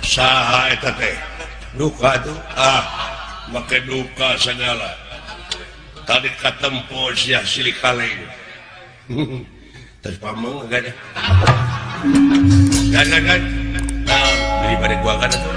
saha eta teh duka tuh make duka segala tadi katempo sia silih kaleng terus pamong enggak deh kan daripada gua kan tuh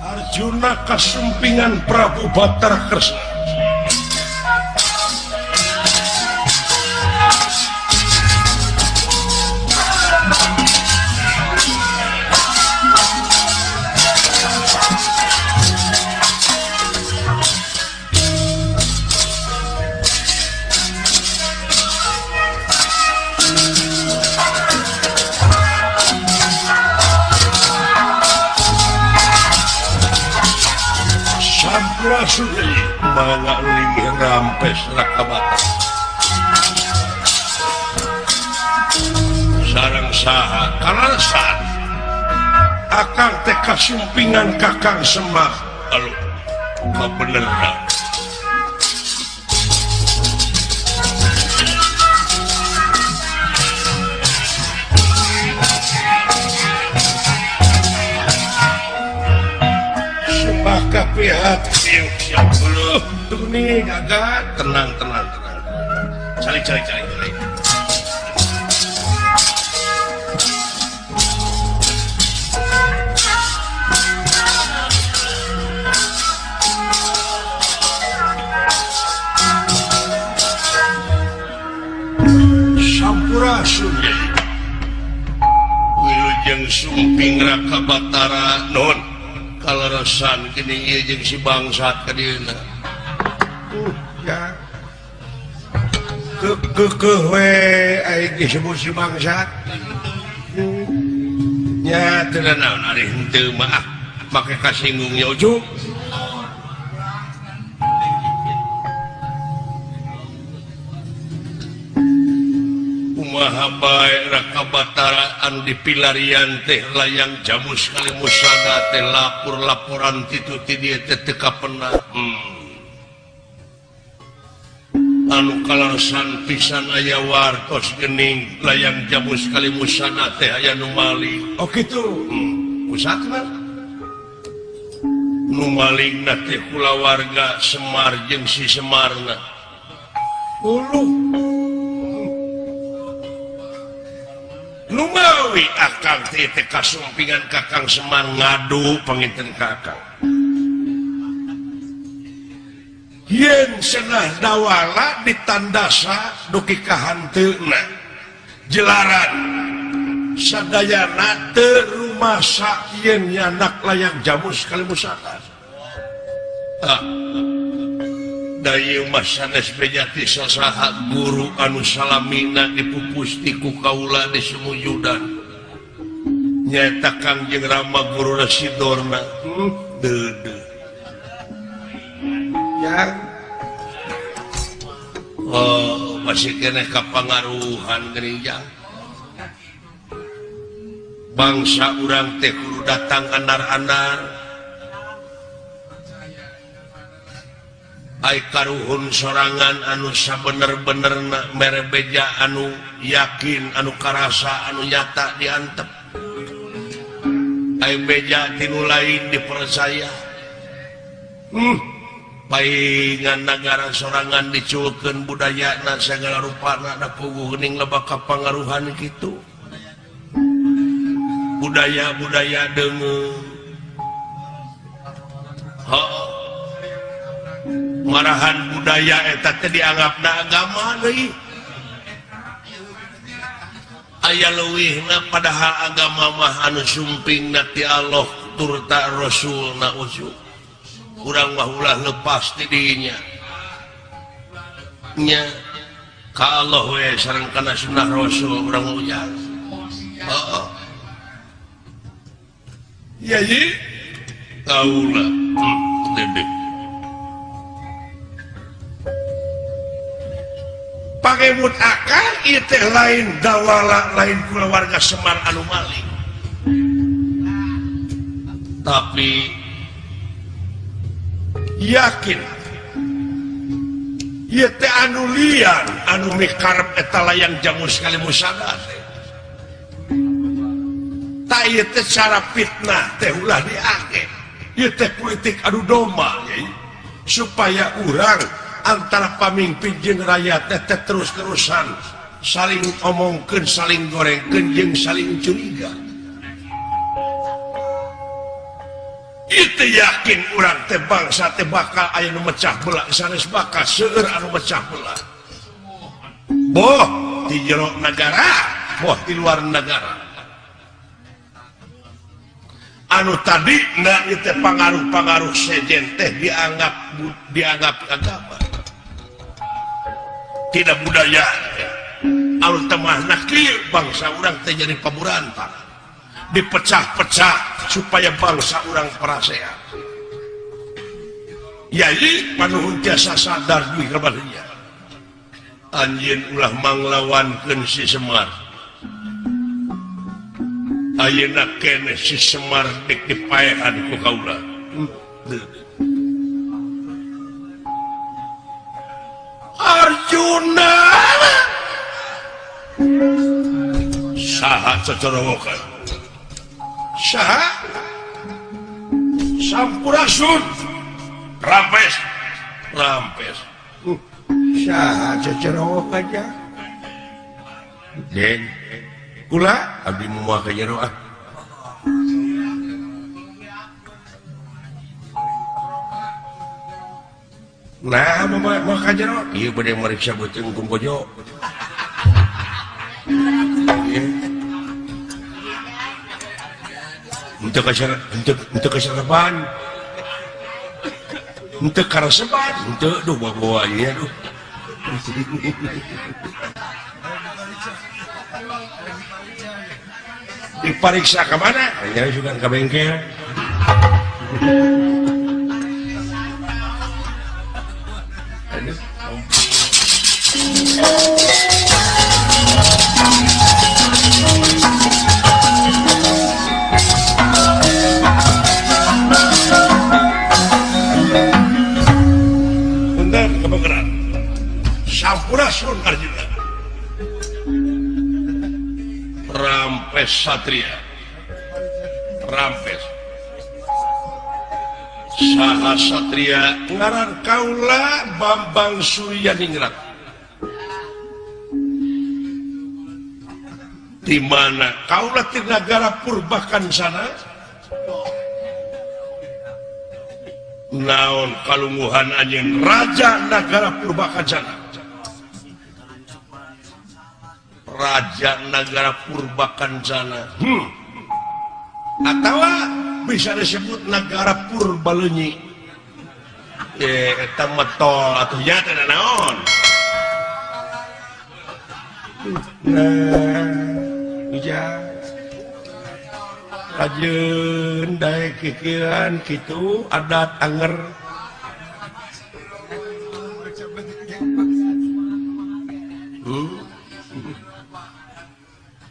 Arjuna kasumpingan Prabu Batara Kresna. Sugih mangga linggih rampes Rakabata sareng saha kalasan akang teh kasumpingan Kakang Semar alu beneran sembah kapihat dulu tuh nih gagak tenang cari Sampurasun wilujeng sumping Raka Batara non kaleresan kini ieu jeung si bangsat ka dieuna ya ke we ai disebut si bangsat nya teu naon ari henteu mah make kasinggung nya ujug kumaha bae Raka Batara anu dipilarian teh layang jamus kali musada teh lapor-laporan titu ti dieu teh teu kapena anu kalarsan pisan aya wartos geuning layang jamus kali musada teh aya nu maling oh kitu kusatna nu malingna teh kulawarga Semar jeung si Semarna Numawi akang teh kasumpingan Kakang Semar ngadu panginten Kakang yen cenah dawala ditandasa duki kahanteuna jelaran sadayana teu rumasa yen nyanak layang jamus kali musaka dayu masanes bejati sasaha guru anu salamina dipupusti ku kaula di sumujudan nyaeta Kangjeng Rama Guru Rasidorna deudeut yang masih kena kapangaruhan gereja bangsa urang teh kudu datang anar-anar ai karuhun sorangan anu sabener-benerna mere beja anu yakin anu karasa anu nyata diantep ai beja tinu lain dipercaya paingan negara sorangan diculkeun budayana segala rupana da puguh geuning lebak kapangaruhan kitu budaya-budaya deungeun marahan budaya eta teh dianggapna agama deui aya leuwihna padahal agama mah anu sumpingna ti Allah turta Rasulna ujug urang mah ulah lepas ti dinya nya ka Allah we sareng kana sunnah Rasul urang ujang ya ji kaula dedek pangemut akal ieu teh lain dawala lain keluarga Semar anu maling tapi yakin ieu teh anu liar anu mikarep eta layang jamu sekali musada teh ta ieu teh cara fitnah teh ulah diake ieu teh politik adu domba supaya urang antara pamimpin jeung rakyat teh terus-terusan saling omongkeun saling gorengkeun jeung saling curiga. Itu yakin urang teh bangsa teh bakal aya nu mecah belah sanes bakal seueur anu mecah belah boh di jero negara boh di luar negara anu tadi na ieu teh pangaruh-pangaruh sejen teh dianggap agama tidak budaya alur temahna kieu bangsa urang teh jadi paburantang dipecah-pecah supaya bangsa orang perasea yai panuhun tiasa sadar duit kepadanya anjeun ulah manglawankeun si Semar ayeuna keneh si Semar dik dipaehan ku kaula Arjuna saha cocorowokan saha sampurasun rampes saha cecerowok aja den kula abdi moal ka jero ah nah moal ka jero ieu bade meriksa beuteung kum bojo untuk kesarapan untuk karasepan untuk bawa ya duh diperiksa ke mana? Hanya juga ke bengkel Sampurasun Arjuna rampes satria rampes saha satria ngaran kaula Bambang Suryaningrat di mana kaula di negara Purbakancana naon kalungguhan anjeun raja negara Purbakancana Raja negara Purbakancana atau bisa disebut negara Purbalunyi eta metol atuh nya teh naon iya ajeun daek kikieuan kitu adat anger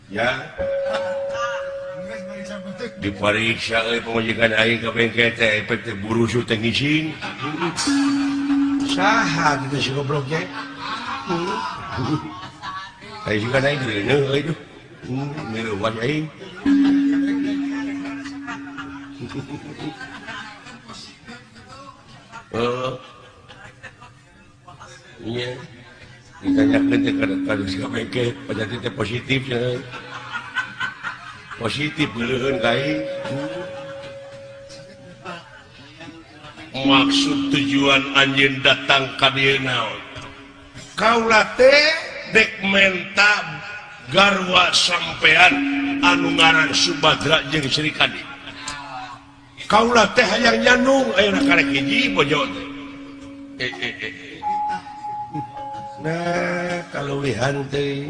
ya dipariksa pemajikan aing ka bengkel teh efek teh burusu teh ngizin saha kitu si goblok teh aing juga naik deuneu euy duh ngeuwas aing iya ditanyakeun teh ka si bengkel penyakit teh positif cenah positif beuleun ka aing maksud tujuan anjeun datang ka dieu naon kaula teh dek menta garwa sampean anu ngaran Subadra jeung Sri Kandi kaula teh hayang nyandung ayeuna karek hiji bojo teh nah kaluwihan teh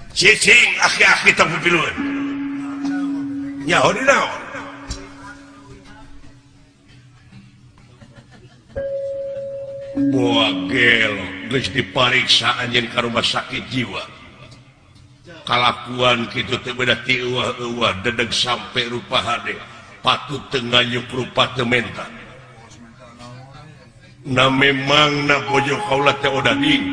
cicing aki-aki tong pipiluan nyaho di naon boa gelo geus dipariksa anjeun ka rumah sakit jiwa kalakuan kitu teh beda ti eueuh-eueuh dedeg sampe rupa hade patut tengah yuk rupa tementa na memang na bojo kaula teh odading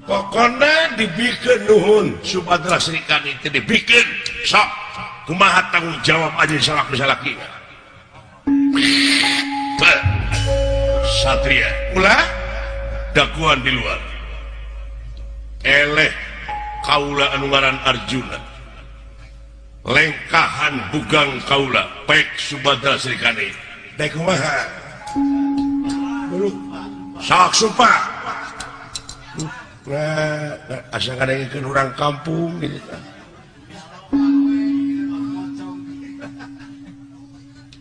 pokoknya dibikin nuhun Subadra Sri Kandi itu dibikin sok kumaha tanggung jawab aja salaki Satria ulah dakwaan di luar eleh kaula anu ngaran Arjuna lengkahan bugang kaula pek Subadra Sri Kandi dek kumaha sok sumpah asa ngadengkeun urang kampung gitu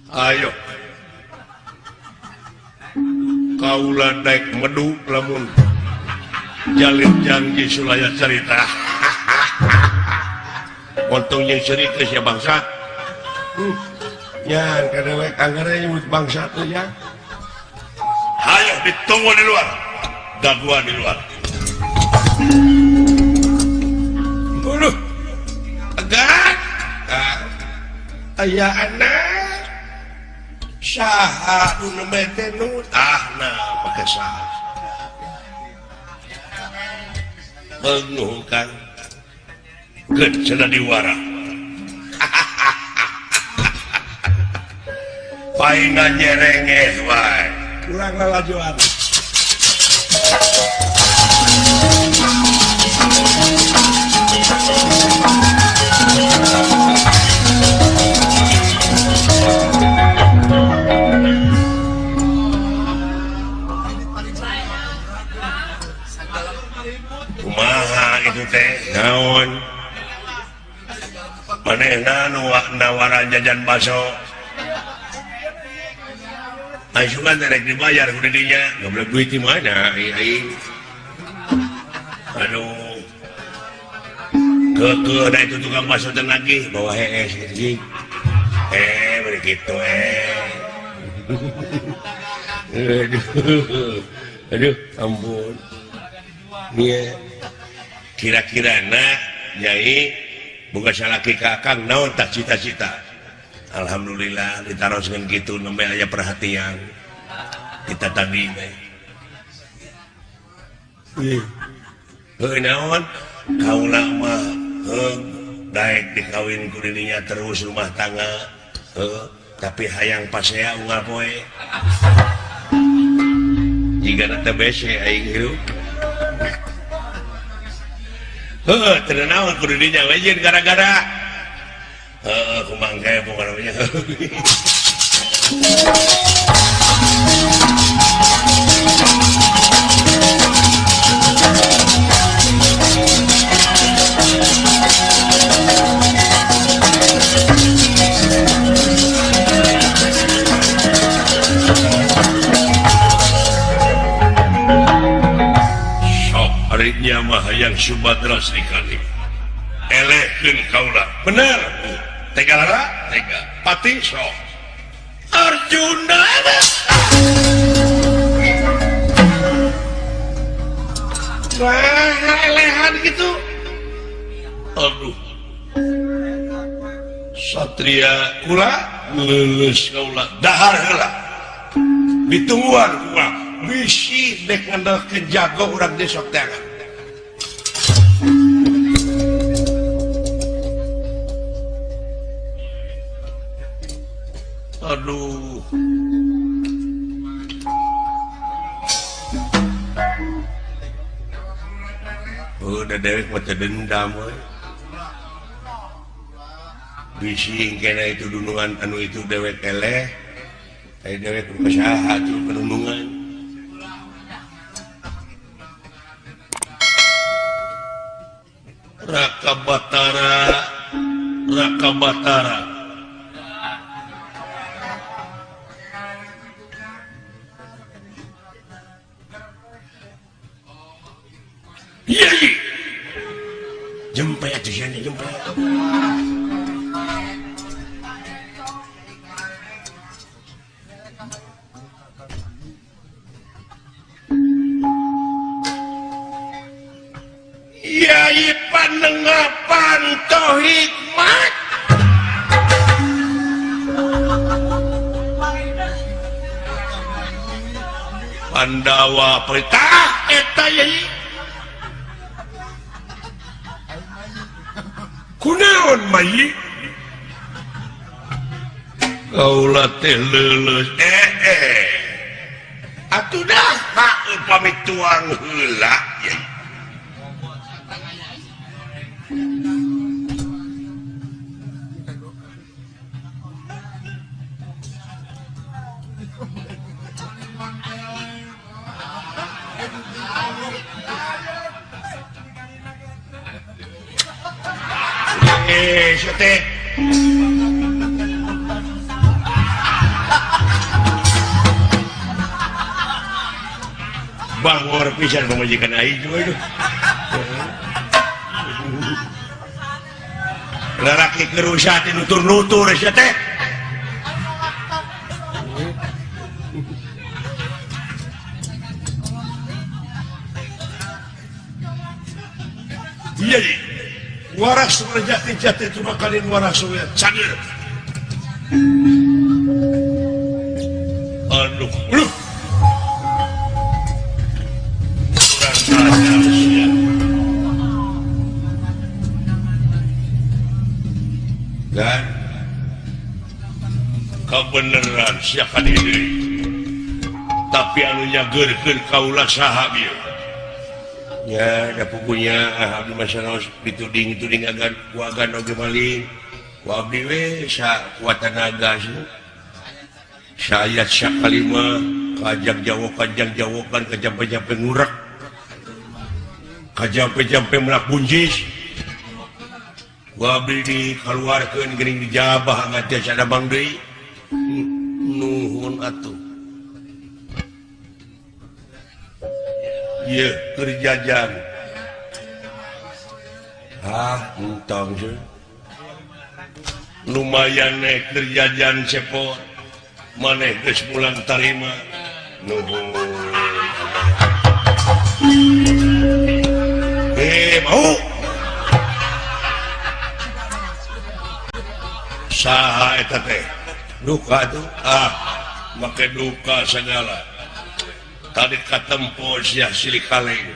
ayo kaula daek medu lamun jalin janji sulaya cerita untung yang cerita ya bangsa ya kadewek anggaranya nyebut bangsa tuh ya ayo ditunggu di luar daguan di luar buluh agak ayah anak saha nu mete nu ahna make saha menguhkan geus diwara paingan nyerenges wae kurang lalajuan kumaha itu teh naon manehna nu nawara jajan baso ayo kan rek dibayar ku dinya goblok duit di mana ai aduh ke da itu tukang baso teh lagi bawa hees gitu beri gitu aduh ampun iya kira-kira Nyai boga salaki ka Akang naon tah cita-cita alhamdulillah ditaroskeun kitu nembe aya perhatian kita tadi naon kaula mah daek dikawin ku dirinya terus rumah tangga tapi hayang pasea unggal poe jigana teh bese aing hirup terkenal kudu dinya wajin gara-gara kumangke pokoknya hariknya mah yang Subadra Sri Kandi elehkeun kaula bener tega lara tega pati sok Arjuna wah elehan gitu aduh Satria kula lulus kaula dahar heula ditungguan kula bisi dek ngandalkeun jago urang teh sok teh aduh udah dewek macam dendam bisi kena itu dunungan anu itu dewek eleh dewek berusaha itu penunungan Raka Batara iya jempe atuh sia jempe Yai panengapan toh hikmat Pandawa perintah eta yai kunaon mayi kaula teh leuleus atuh dah pamit tuang heula yai syete bangor pisan pemajikan aing juga itu lalaki kerusak nutur-nutur syete iya waras jati-jati itu makalin waras cager aduh kurang ajar sia kan kebeneran sia kadiri tapi anu nyageurkeun kaula saha bieu ya ada pugunya abdi masalah dituding agan kuagan oge malih ku abdi we sakuatan naga sayat sakalima kajang jawokan kajampe-jampe ngurak kajampe-jampe melak bunjis ku abdi dikaluarkeun geuning dijabah ngati sadabang deui nuhun atuh iya kerjajan entong sih lumayan kerjajan cepot maneh geus mulang tarima nuhun mau saha eta teh duka tuh make duka segala tadi katempo sia silih kaleng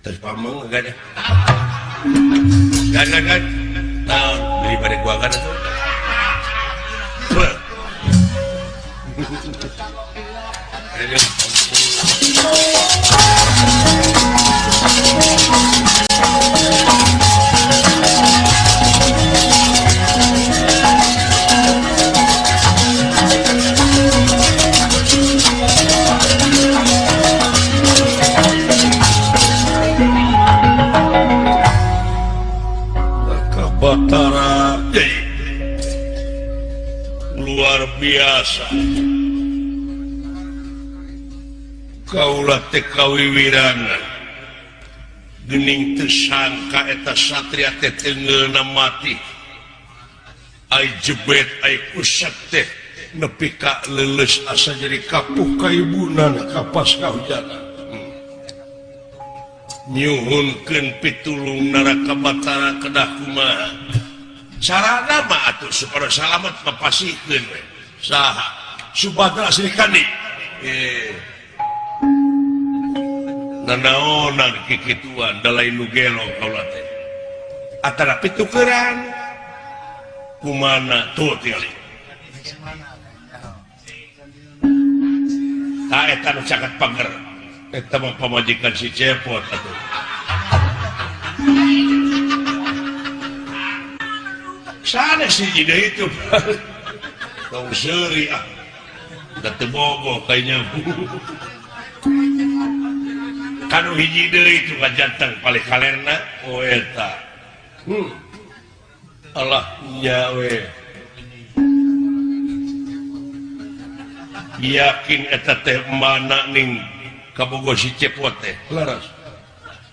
terus pamong enggak ada kan nah daripada gua kan itu Batara luar biasa kaula teh kawiwirana geuning teu sangka eta satria teh teungeulna mati ai jebet ai kusat teh nepi ka leuleus asa jadi kapuh ka ibuna ka pas kahujanan nyuhunkeun pitulung naraka Batara kedah kumaha carana mah atuh supaya salamet mapasihkeun we saha Subadra Srikandi nanaonan kikituan dalai nu gelo kaula teh atara pitukeran kumana tuh tinggali eta nu caket pager eta mah pamajikan si Cepot atuh sana si jida itu tong seuri da teu bogo kayaknya kanu hiji deui itu kajanteng paling kalerna eta Allah nyawe yakin eta teh mana ning kabogo si Cepot teh laras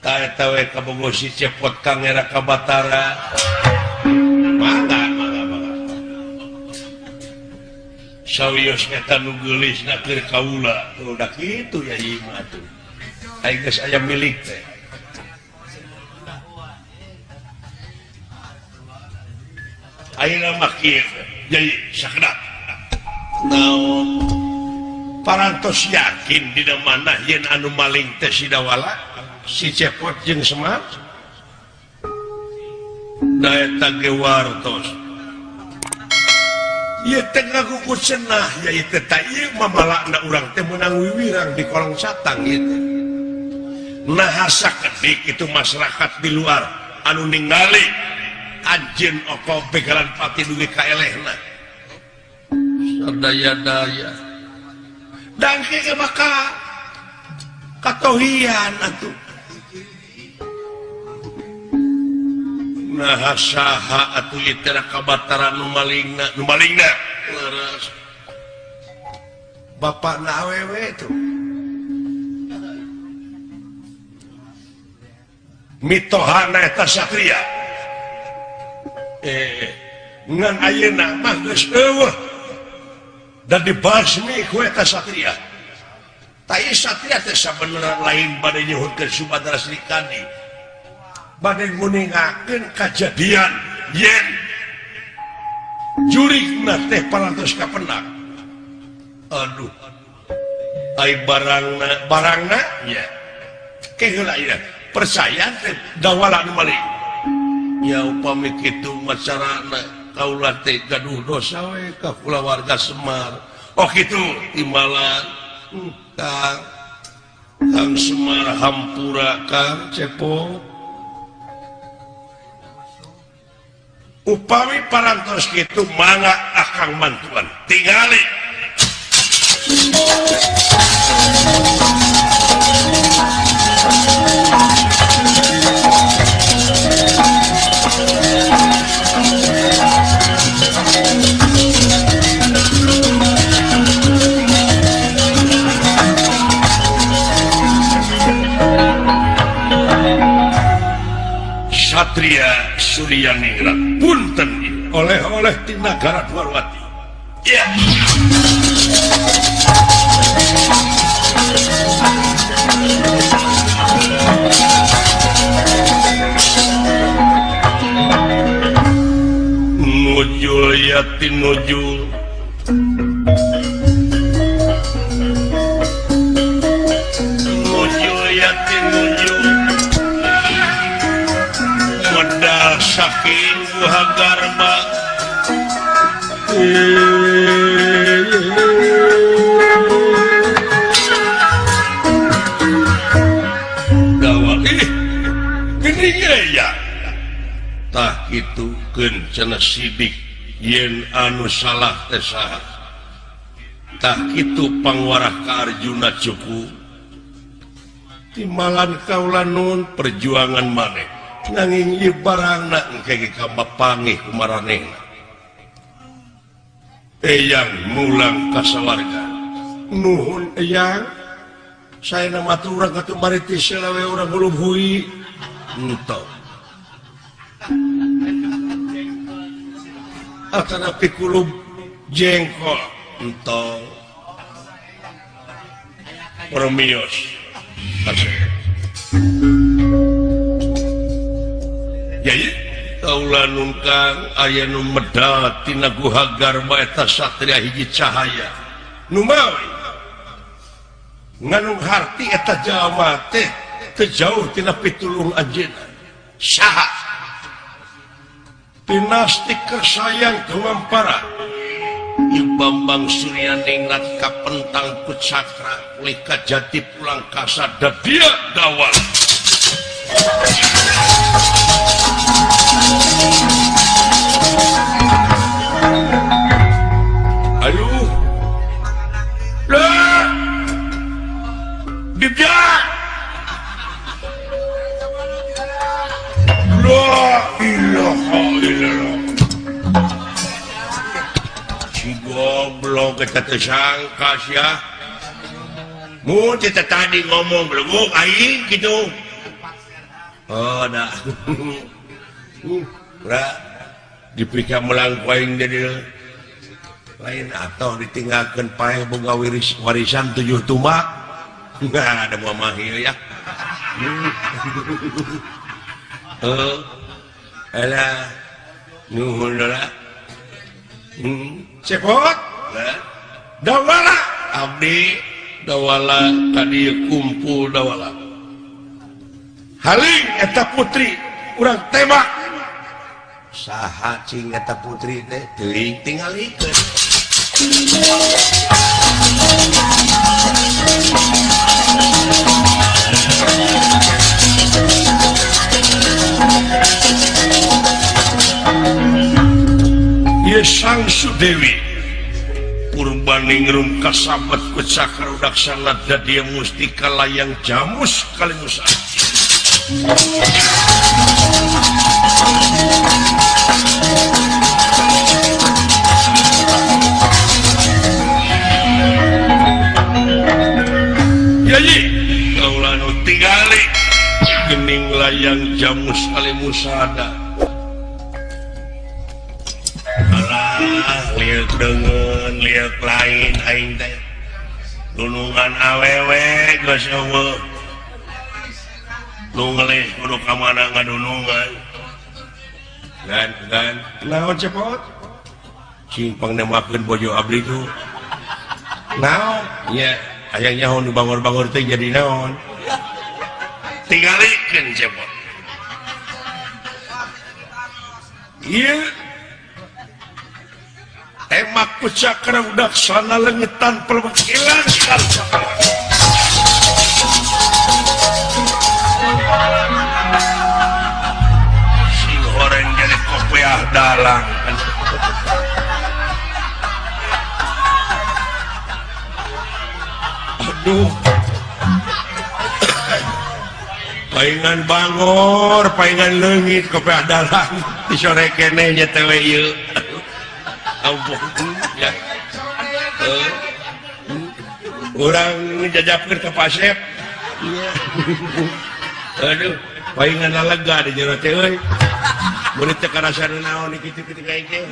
ta eta we kabogo si Cepot kang era ka Batara mangga sawios eta nu geulisna keur kaula udah kitu ya ieu mah atuh ai geus aya milik teh ayeuna mah kieu jadi sakedap naon parantos yakin dina mana yen anu maling teh si Dawala si Cepot jeung Semar da eta ge wartos ieu teh ngagugu cenah ya ieu teh ta ieu mamalakna urang teh meunang wiwirang di kolong satang ieu teh nah sakedik itu masyarakat di luar anu ningali anjeun oko begalan pati dugi ka elehna sadaya-daya dangke ke maka katohian atuh nah saha atuh ieu teh kabataran nu malingna leres bapakna awewe tuh mitohana eta satria ngan ayeuna mah geus eueuh dan dibasmi ku eta satria tai satria teh sabenerna lain bade nyuhutkeun Subadra Srikandi bade nguningakeun kajadian yen jurigna teh parantos kapendak aduh ai barangna ya keheula ieu percaya teh Dawala nu maling ya upami kitu macarana kaula teh gaduh dosa we ka kulawarga Semar oh kitu timbalan Kang Semar hampura Kang Cepot upami parantos kitu mangga akang mantuan tingali Satria Suryaningrat punten oleh-oleh di Nagara Dwarwati ya nujul yati nujul saking Guhagarba dawa gini ya tah itu kencana sidik yen anu salah teh saha tah itu pangwarah ka Arjuna cukup timbalan kaula nun perjuangan maneh nanging ieu barangna engke ka bapangih kumaranehna eyang mulang ka sawarga nuhun eyang saena matur urang atuh bari ti selawe urang ngulubuhi ento atana pikulub jengkol ento permios jadi kaula nun Kang aya nu medal tina Guhagarba eta satria hiji cahaya nu mawi nganung harti eta jalma teh teu jauh tina pitulung anjeunna saha dinasti kersayang tuampara Ieu Bambang Suryaningrat kapentang ku cakra lika jati pulang kasa da dia Dawal ayo lah dibja la ilaha illallah si goblok kita tersangka sia mun kita tadi ngomong belum aing gitu oh dah dipikir melangkuaing jadi lain atau ditinggalkan paeh boga warisan 7 tumak nggak ada buah mahir ya alah nuhun lah Cepot Dawala abdi dawala tadi kumpul dawala haling eta putri urang tembak saha cing eta putri teh teuing tingalikeun ieu sang Sudewi purbaningrum kasabat ku cakra udaksana dia mustika layang jamus kalimusa jadi kaulah nu tingali gening layang jamus kalimusada lihat dengan lihat lain aing teh dunungan awewe geus eueuh nu ngelih kudu ka mana ngadunungan gan naon cepot cing pangdemakeun bojo abdi tu naon nya aya nyaho nu bangor-bangor teh jadi naon tingalikeun cepot ieu emak pucakra udaksana lengetan perwakilan si goreng jadi kopiah dalang aduh paingan bangor paingan leungit kopiah dalang disore keneh nya teh ieu ampun ya orang ngejajapkeun ka pasep aduh paingan lega di jero teh euy mun teu karasa naon kitu-kitu kayak